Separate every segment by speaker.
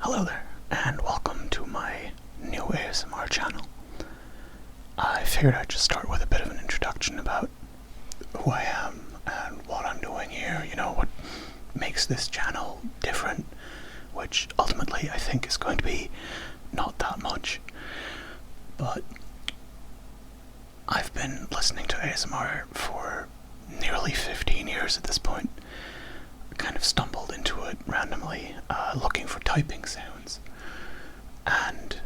Speaker 1: Hello there, and welcome to my new ASMR channel. I figured I'd just start with a bit of an introduction about who I am and what I'm doing here, what makes this channel different, which ultimately I think is going to be not that much. But I've been listening to ASMR for nearly 15 years at this point. Kind of stumbled into it randomly, looking for typing sounds, and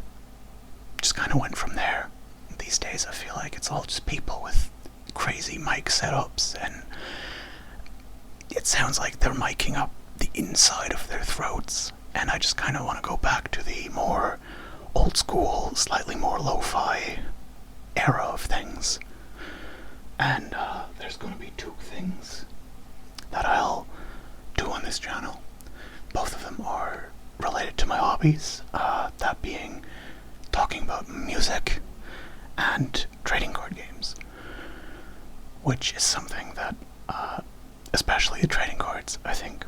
Speaker 1: just kind of went from there. These days I feel like it's all just people with crazy mic setups, and it sounds like they're miking up the inside of their throats, and I just kind of want to go back to the more old school, slightly more lo-fi era of things. And there's going to be two things that I'll do on this channel. Both of them are related to my hobbies, that being talking about music and trading card games, which is something that, especially the trading cards, I think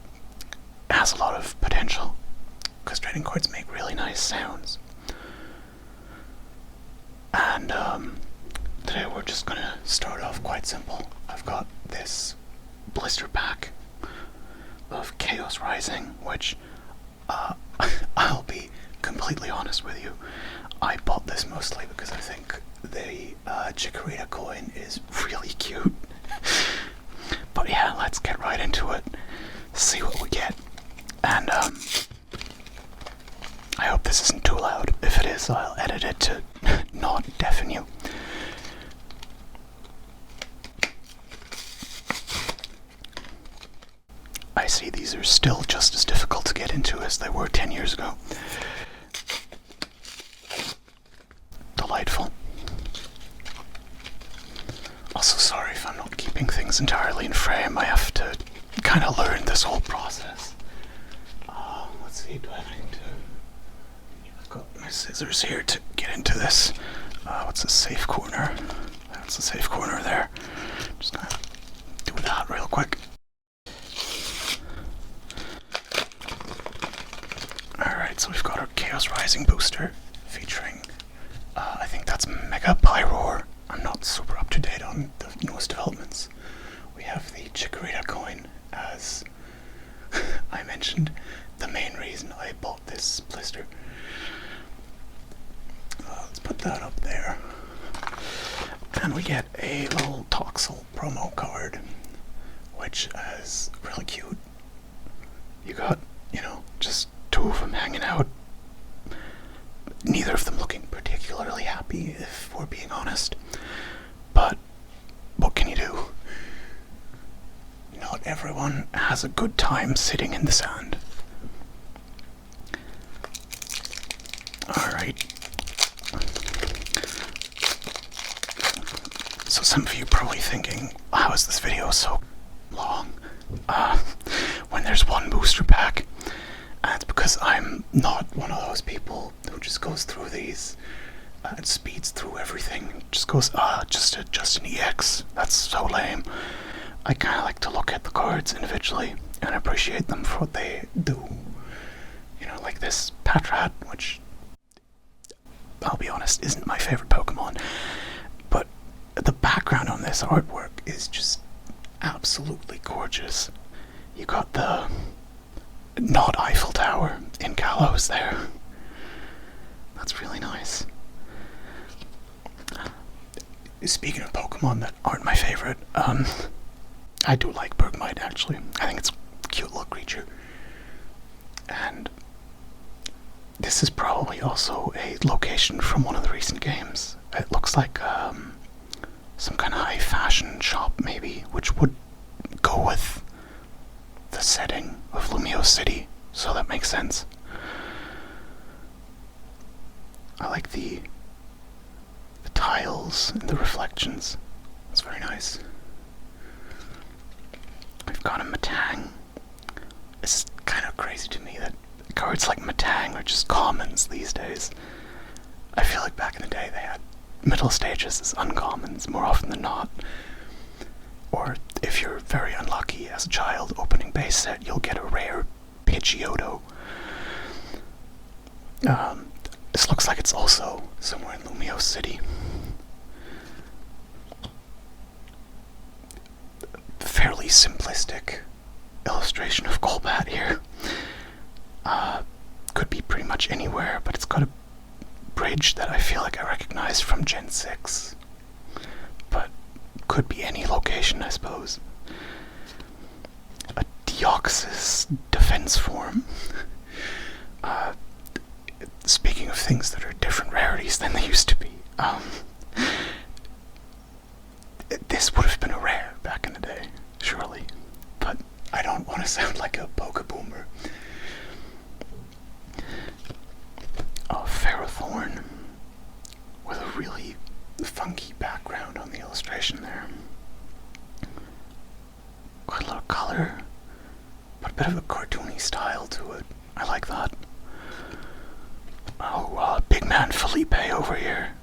Speaker 1: has a lot of potential, because trading cards make really nice sounds. And today we're just gonna start off quite simple. I've got this blister pack of Chaos Rising, which I'll be completely honest with you, I bought this mostly because I think the Chikorita coin is really cute. But yeah, let's get right into it, see what we get. And I hope this isn't too loud. If it is, I'll edit it to not deafen you. I see these are still just as difficult to get into as they were 10 years ago. Delightful. Also, sorry if I'm not keeping things entirely in frame. I have to kind of learn this whole process. Let's see, do I have anything to... I've got my scissors here to get into this. What's a safe corner? That's a safe corner there. Just gonna do that real quick. Alright, so we've got our Chaos Rising booster featuring, I think that's Mega Pyroar. I'm not super up to date on the newest developments. We have the Chikorita coin, as I mentioned, the main reason I bought this blister. Let's put that up there. And we get a little Toxel promo card, which is really cute. You got, just two of them hanging out. Neither of them looking particularly happy, if we're being honest. But what can you do? Not everyone has a good time sitting in the sand. Alright. So some of you are probably thinking, how is this video so long? When there's one booster pack. It's because I'm not one of those people who just goes through these and speeds through everything. Just goes, just an EX. That's so lame. I kind of like to look at the cards individually and appreciate them for what they do. Like this Patrat, which, I'll be honest, isn't my favorite Pokemon. But the background on this artwork is just absolutely gorgeous. You got the not Eiffel Tower in Kalos there. That's really nice. Speaking of Pokemon that aren't my favorite, I do like Bergmite, actually. I think it's a cute little creature. And this is probably also a location from one of the recent games. It looks like some kind of high fashion shop, maybe, which would go with the setting of Lumio City, so that makes sense. I like the tiles and the reflections. It's very nice. We've got a Matang. It's kind of crazy to me that cards like Matang are just commons these days. I feel like back in the day they had middle stages as uncommons more often than not. Or if you're very unlucky as a child opening base set, you'll get a rare Pidgeotto. This looks like it's also somewhere in Lumio City. Fairly simplistic illustration of Golbat here. Could be pretty much anywhere, but it's got a bridge that I feel like I recognize from Gen 6. But could be any location, I suppose. A Deoxys defense form. Speaking of things that are different rarities than they used to be, this would have been a rare back in the day, surely. But I don't want to sound like a Pokeboomer. A Ferrothorn with a really funky background on the illustration there. Quite a lot of color, but a bit of a cartoony style to it. I like that. Oh, big man Felipe over here.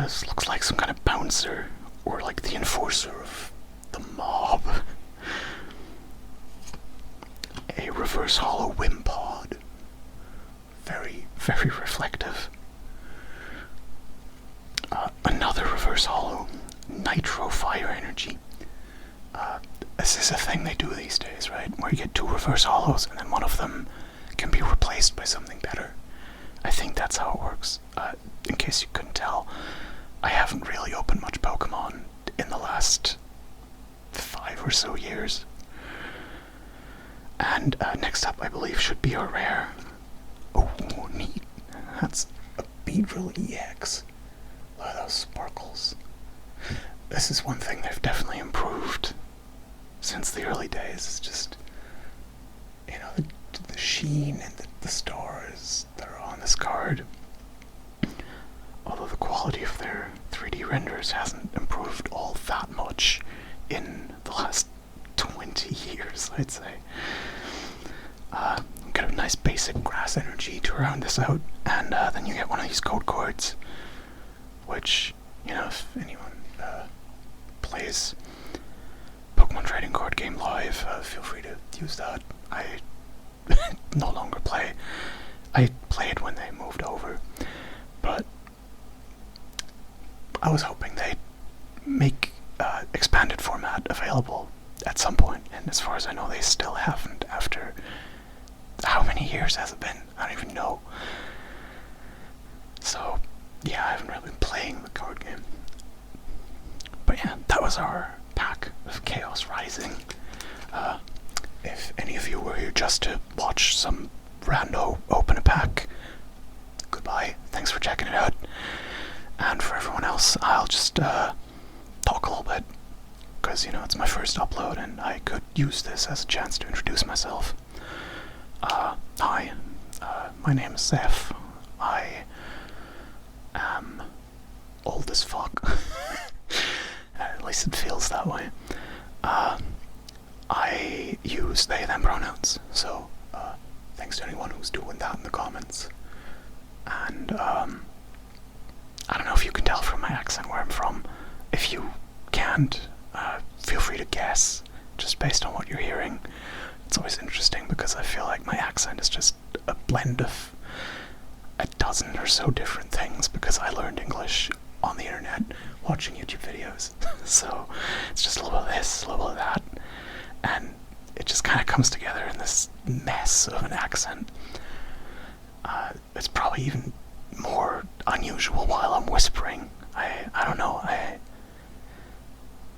Speaker 1: This looks like some kind of bouncer, or like the enforcer of the mob. A reverse hollow Wimpod. Very, very reflective. Another reverse hollow Nitro Fire Energy. This is a thing they do these days, right? Where you get two reverse hollows and then one of them can be replaced by something better. I think that's how it works. In case you couldn't tell, I haven't really opened much Pokemon in the last 5 or so years. And next up, I believe, should be a rare. Oh, neat. That's a Beedrill EX. Look at those sparkles. This is one thing they've definitely improved since the early days. It's just, you know, the sheen and the stars that are on this card. Although the quality of their 3D renders hasn't improved all that much in the last 20 years, I'd say. Got a nice basic grass energy to round this out, and then you get one of these code cards, which, you know, if anyone plays Pokemon Trading Card Game Live, feel free to use that. I no longer play. I played when they moved over, but I was hoping they'd make expanded format available at some point, and as far as I know, they still haven't. After how many years has it been? I don't even know. So yeah, I haven't really been playing the card game. But yeah, that was our pack of Chaos Rising. If any of you were here just to watch some rando open a pack, goodbye. Thanks for checking it out. And for everyone else, I'll just talk a little bit, because, you know, it's my first upload and I could use this as a chance to introduce myself. Hi, my name is Zeph. I am old as fuck. At least it feels that way. I use they, them pronouns, so thanks to anyone who's doing that in the comments. And I don't know if you can tell from my accent where I'm from. If you can't, feel free to guess, just based on what you're hearing. It's always interesting because I feel like my accent is just a blend of a dozen or so different things, because I learned English on the internet watching YouTube videos. So it's just a little bit of this, a little bit of that, and it just kind of comes together in this mess of an accent. It's probably even more unusual while I'm whispering. I don't know,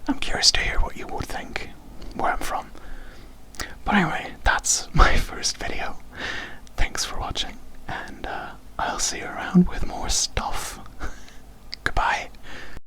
Speaker 1: I'm curious to hear what you would think where I'm from. But anyway, that's my first video. Thanks for watching, and I'll see you around with more stuff.